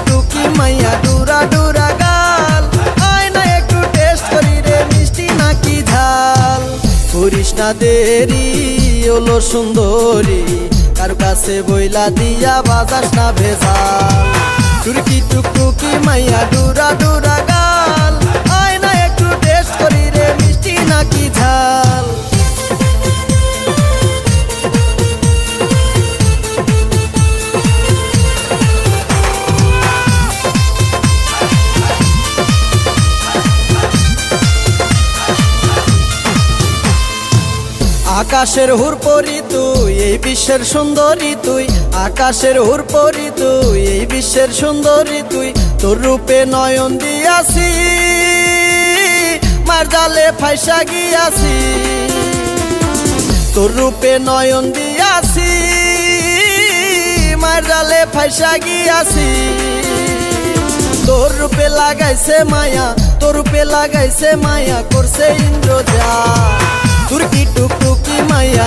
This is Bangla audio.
টুকি মাইয়া ডুরা ডুরা গাল আয় না একটু টেস্ট করি রে মিষ্টি নাকি ঝাল করিস না দেরি ওলো সুন্দরী কারো কাছে বইলা দিয়া বাজাস না ভেজাল টুরকি টুকটুকি মাইয়া ডুরা ডুরা গাল আয় না একটু টেস্ট করি রে মিষ্টি নাকি ঝাল আকাশের হুরপরি তুই এই বিশ্বের সুন্দরী তুই আকাশের হুরপরি তুই এই বিশ্বের সুন্দরী তুই তোর রূপে নয়ন দিয়াছি মার জালে ফাইসা গিয়াছি তোর রূপে নয়ন দিয়াছি মার জালে ফাইসা গিয়াছি তোর রূপে লাগাইছে মায়া তোর রূপে লাগাইছে মায়া করছে ইন্দ্রজা টুরকি টুকটুকি মাইয়া